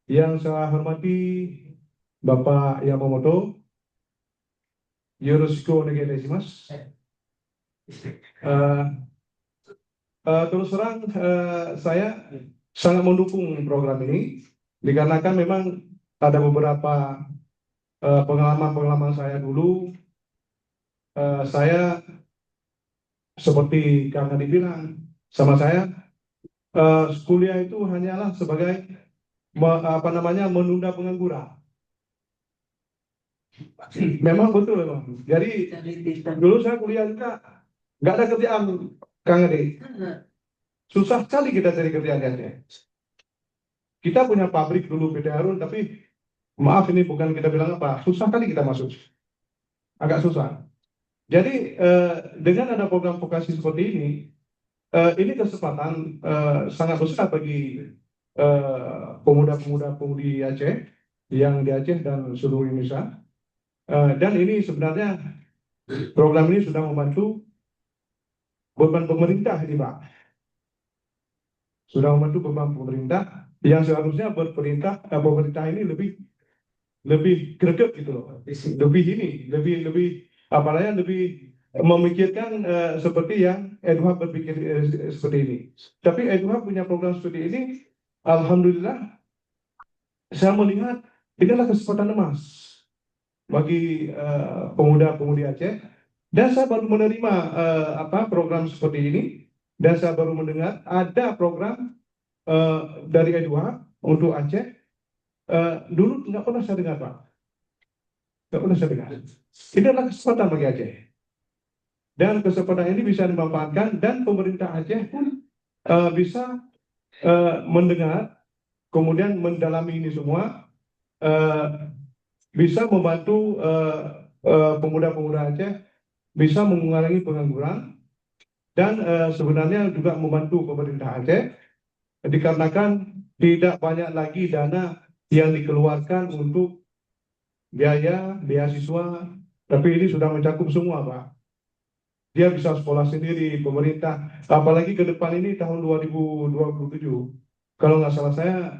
Yang saya hormati Bapak Yamamoto, Yoroshiku onegai deshimasu. Terus terang saya sangat mendukung program ini dikarenakan memang ada beberapa pengalaman saya dulu. Saya seperti Kang Adi bilang sama saya, kuliah itu hanyalah sebagai menunda pengangguran. Memang betul memang. Jadi dulu saya kuliah juga nggak ada kerjaan, Kang Adi. Susah sekali kita cari kerjaan di Aceh. Kita punya pabrik dulu PT Harun, tapi maaf ini bukan kita bilang apa, susah kali kita masuk. Agak susah. Jadi dengan ada program vokasi seperti ini kesempatan sangat besar bagi pemuda-pemudi Aceh yang di Aceh dan seluruh Indonesia. Dan ini sebenarnya program ini sudah membantu beban pemerintah ini, Pak. Sudah membantu beban pemerintah yang seharusnya pemerintah ini lebih greget gitu loh. Lebih apalagi lebih memikirkan seperti yang Edward berpikir seperti ini. Tapi Edward punya program seperti ini, alhamdulillah saya melihat ini adalah kesempatan emas bagi pemuda-pemudi Aceh. Dan saya baru menerima program seperti ini, dan saya baru mendengar ada program dari Edward untuk Aceh. Dulu nggak pernah saya dengar, Pak. Nggak pernah saya dengar. Ini adalah kesempatan bagi Aceh. Dan kesempatan ini bisa dimanfaatkan dan pemerintah Aceh pun bisa mendengar, kemudian mendalami ini semua, bisa membantu pemuda-pemuda Aceh bisa mengurangi pengangguran, dan sebenarnya juga membantu pemerintah Aceh dikarenakan tidak banyak lagi dana yang dikeluarkan untuk biaya beasiswa, tapi ini sudah mencakup semua, Pak. Dia bisa sekolah sendiri, pemerintah, apalagi ke depan ini tahun 2027. Kalau nggak salah saya,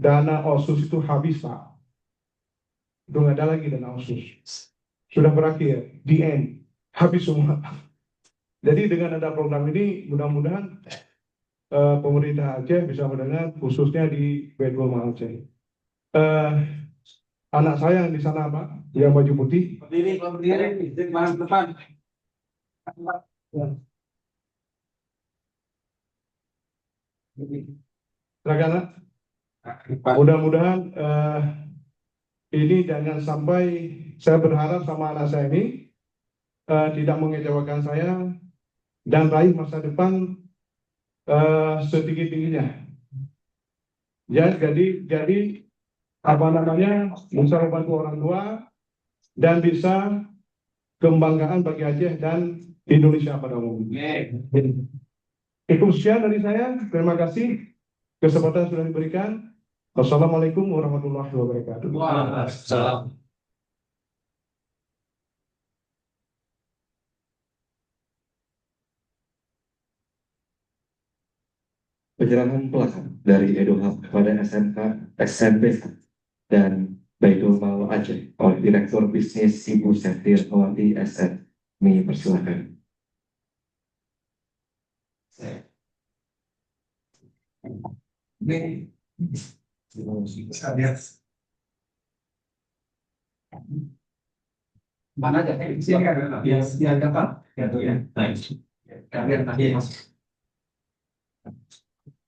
dana OSUS itu habis, Pak. Itu nggak ada lagi dana OSUS. Sudah berakhir, the end, habis semua. Jadi dengan ada program ini, mudah-mudahan pemerintah Aceh bisa mendengar, khususnya di Bedul Aceh. Anak saya yang di sana, Pak, yang baju putih. Berdiri, depan. Silakan, Nak. Mudah-mudahan ini jangan sampai, saya berharap sama anak saya ini tidak mengecewakan saya dan raih masa depan setinggi-tingginya. Ya, jadi bisa membantu orang tua dan bisa kebanggaan bagi Aceh dan Indonesia pada umumnya. Itu sekian dari saya. Terima kasih kesempatan sudah diberikan. Wassalamualaikum warahmatullahi wabarakatuh. Waalaikumsalam. Penyerahan pelajar dari Edohab kepada SMK, SMP, dan Baitul Mal Aceh oleh Direktur Bisnis Ibu Setir Awati SN. Kami persilakan. Mana aja? Silakan. Ya, Pak. Ya, ya. Kalian tadi masuk.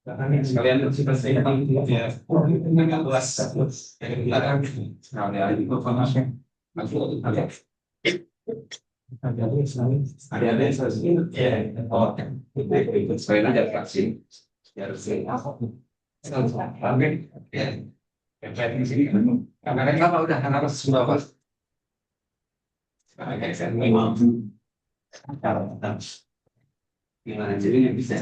Sekalian selesai ya. Enggak luas. Belakang sekalian informasi. Ada selain ada vaksin, harus di sini karena kenapa udah kenapa semua pas gimana jadi bisa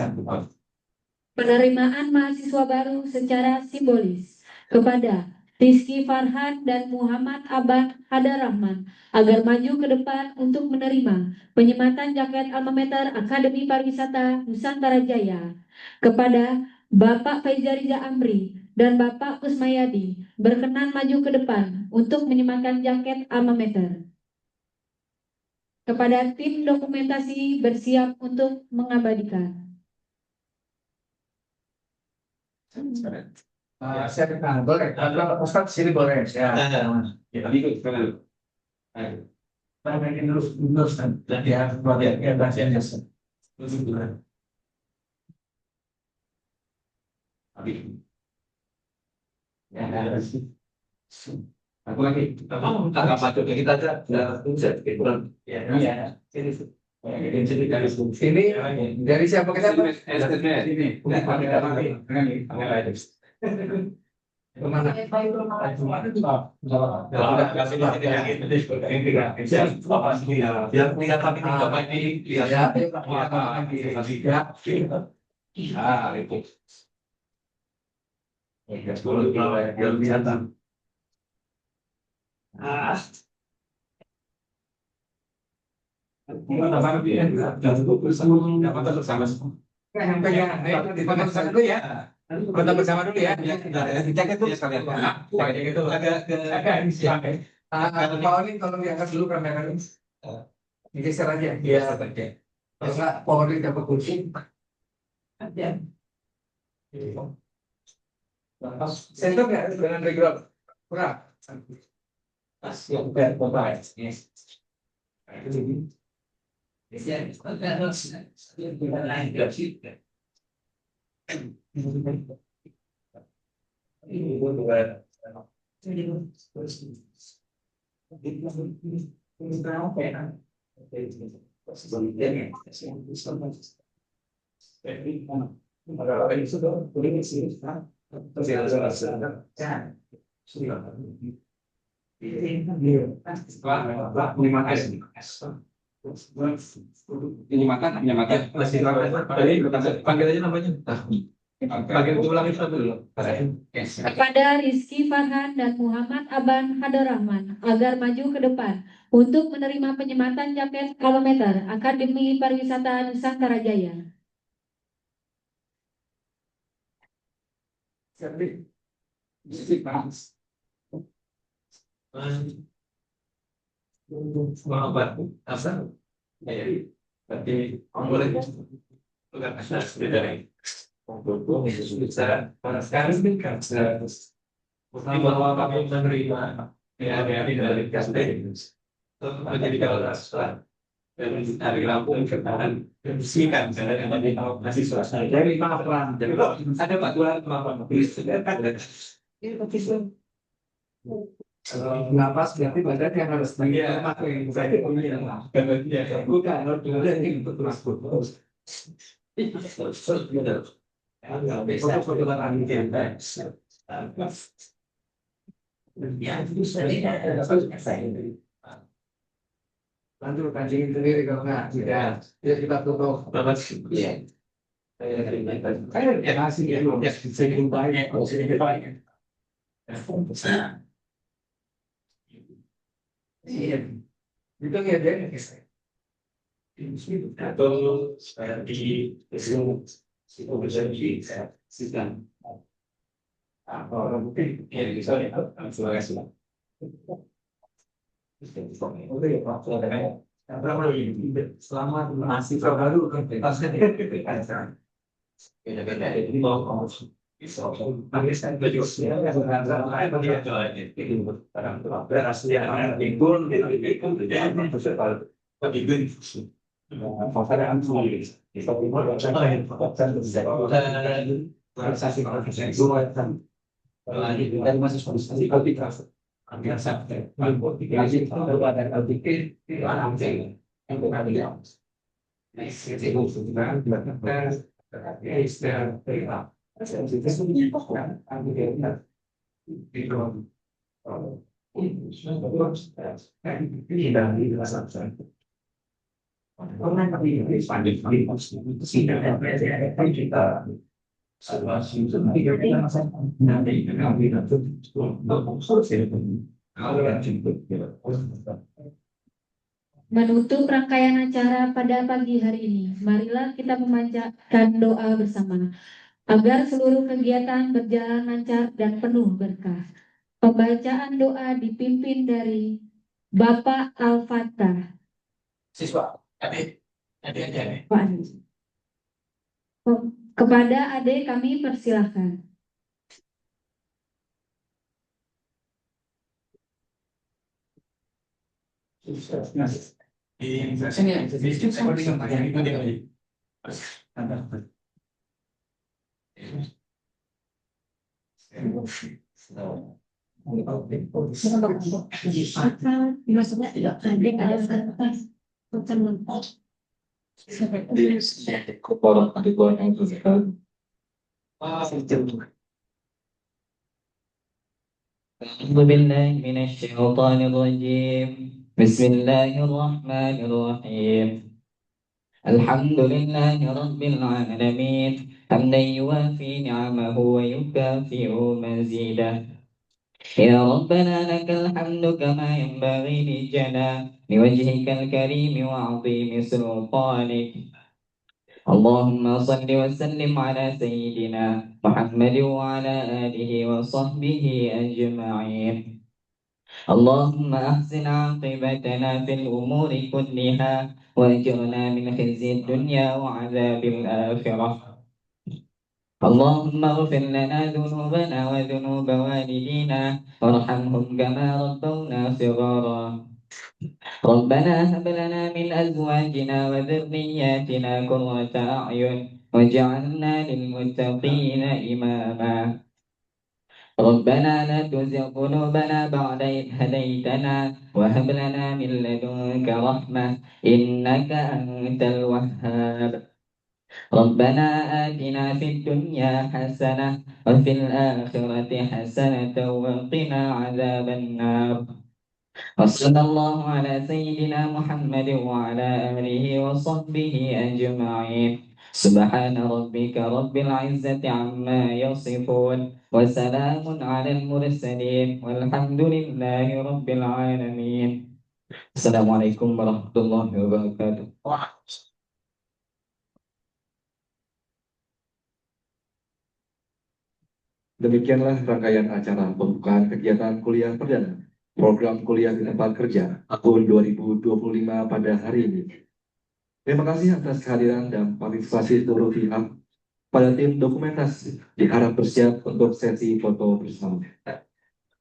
Penerimaan mahasiswa baru secara simbolis kepada Rizky Farhan dan Muhammad Aban Hadarahman agar maju ke depan untuk menerima penyematan jaket alma mater Akademi Pariwisata Nusantara Jaya. Kepada Bapak Faizariza Amri dan Bapak Kusmayadi berkenan maju ke depan untuk menyematkan jaket alma mater. Kepada tim dokumentasi bersiap untuk mengabadikan. saya boleh kalau Ustaz sini boleh ya kita ikut dulu terus dan dia proyeknya bahasanya aku lagi agak patut kita aja ini dari siapa ke siapa? Ini kemana? Kota bersama dulu ya. Dijaga dulu sekalian. Itu agak Pak Oli tolong diangkat dulu kameranya. Digeser aja. Iya. Kalau nggak Pak Oli dapat kursi. Center nggak dengan regular. Kurang. Yang bapak. Penyematan panggil aja namanya. Panggil ulang itu dulu. Kepada Rizky Farhan dan Muhammad Aban Hadarahman agar maju ke depan untuk menerima penyematan jaket alma mater Akademi Pariwisata Nusantara Jaya. Bahwa kami menerima dari KSD menjadi kepala sekolah dan dari Lampung ke Tahan bersihkan karena di mahasiswa dari maafan ada Pak Dua maafan Kalau napas berarti badan yang harus pakai bukan harus untuk masuk. Lanjut kancingin sendiri kalau nggak tidak ya kita tutup. Kayak nasi dulu sedikit baik sedikit baik. Iya, itu ya deh. atau di berjanji sistem orang mungkin ya bisa ya terima kasih. Selamat mahasiswa baru Beda-beda ini mau Menutup rangkaian acara pada pagi hari ini, marilah kita memanjatkan doa bersama agar seluruh kegiatan berjalan lancar dan penuh berkah. Pembacaan doa dipimpin dari Bapak Al-Fatah. Siswa, adik aja nih. Pak Anies. Kepada adik kami persilahkan. Maksudnya tidak ada kertas. أعوذ بالله من الشيطان الرجيم بسم الله الرحمن الرحيم الحمد لله رب العالمين حمدا يوافي نعمه ويكافئ مزيده يا ربنا لك الحمد كما ينبغي لوجهك الكريم وعظيم سلطانك اللهم صل وسلم على سيدنا محمد وعلى آله وصحبه أجمعين اللهم أحسن عاقبتنا في الأمور كلها وأجرنا من خزي الدنيا وعذاب الآخرة اللهم اغفر لنا ذنوبنا وذنوب والدينا وارحمهم كما ربونا صغارا ربنا هب لنا من أزواجنا وذرياتنا قرة أعين واجعلنا للمتقين إماما ربنا لا تزغ قلوبنا بعد إذ هديتنا وهب لنا من لدنك رحمة إنك أنت الوهاب ربنا آتنا في الدنيا حسنة وفي الآخرة حسنة وقنا عذاب النار وصلى الله على سيدنا محمد وعلى آله وصحبه أجمعين سبحان ربك رب العزة عما يصفون وسلام على المرسلين والحمد لله رب العالمين السلام عليكم ورحمة الله وبركاته. Demikianlah rangkaian acara pembukaan kegiatan kuliah perdana program kuliah di tempat kerja tahun 2025 pada hari ini. Terima kasih atas kehadiran dan partisipasi seluruh pihak. Pada tim dokumentasi diharap bersiap untuk sesi foto bersama. Ya,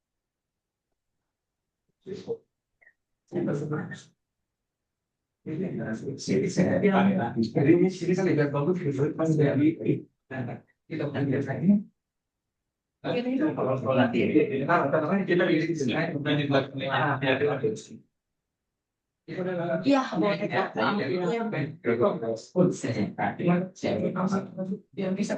yang bisa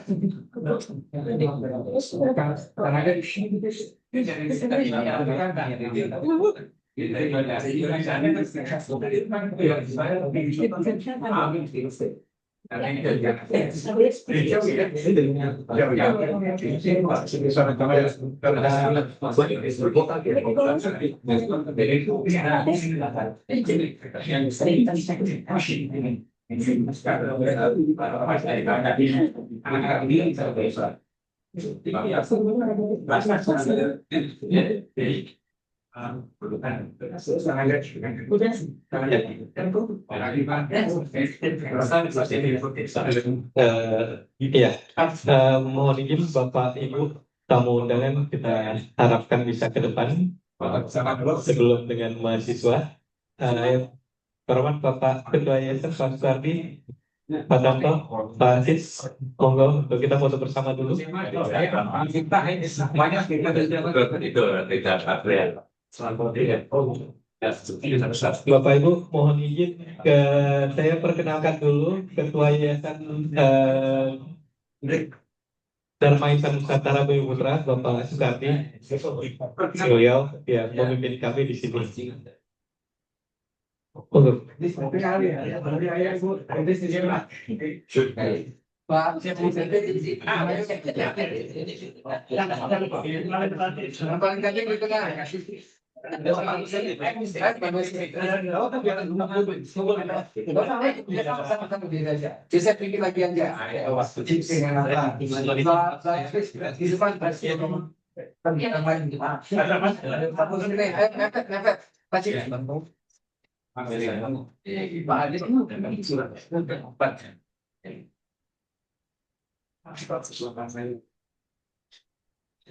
Mohon izin Bapak Ibu tamu undangan kita harapkan bisa ke depan sebelum dengan mahasiswa. Hormat Bapak Ketua Yayasan Pak Suardi, Pak Danto, Pak Aziz, monggo untuk kita foto bersama dulu. Semuanya kita Bapak Ibu, mohon izin saya perkenalkan dulu Ketua Yayasan Dharma Insan Nusantara Bumi Putra, Bapak Sukarni. Beliau ya memimpin kami di sini. Saya pikir lagi aja.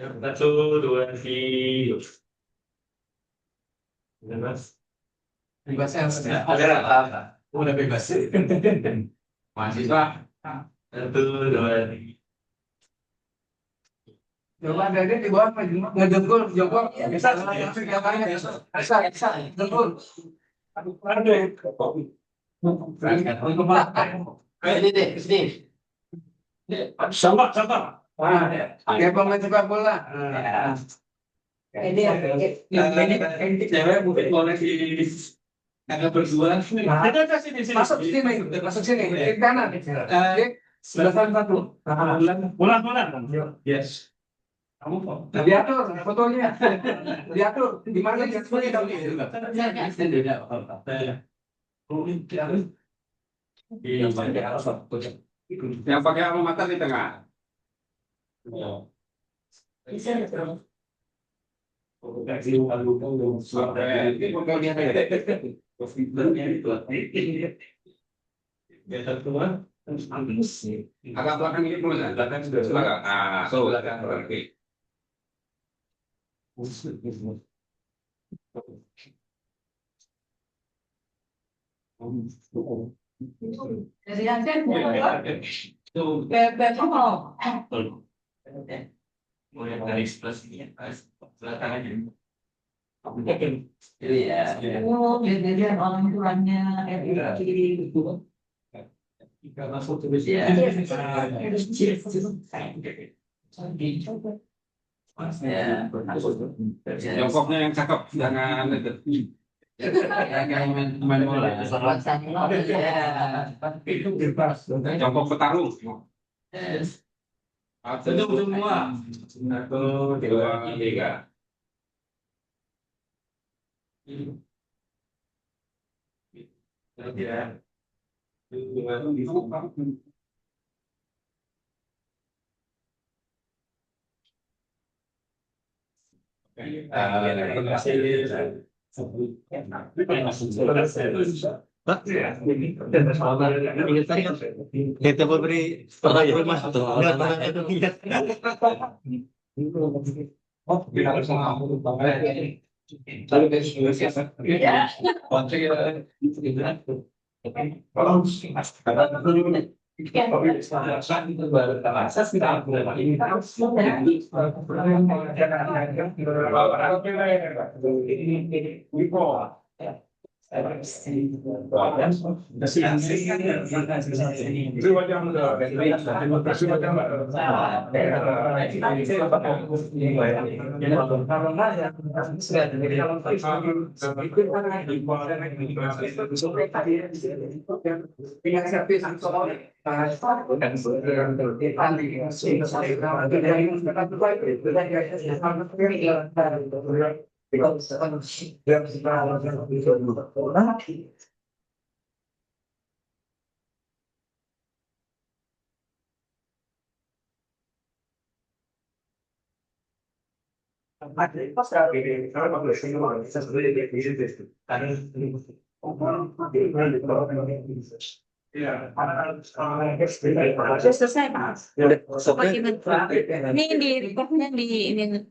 Satu, dua, tiga. Udah bebas. Mahasiswa. Satu, dua, tiga. Coba ada di bawah ngedengkul, jongkok. Bisa, dengkul. Ini deh, sini. Sama. Kayak pemain sepak bola. Ini cewek mungkin boleh di agak berdua. masuk sini, ke kanan. Sebelah satu. Bulan. Yes. Diatur fotonya. Diatur di mana Yang pakai alma mater di tengah. Agak belakang ini dulu, belakang sudah belakang. Nah, belakang berarti. Dari Aceh, Mulai dari sebelah sini ya, belakang aja. jadi orang tuanya Masuk terus ya. Jongkoknya yang cakep, jangan deket. Main bola. Jongkok petarung. Senyum semua. Satu, dua, tiga. Ya. Pak, kita beri pertanyaan mas tuh. selesai Pak. Ini di rekodnya di ini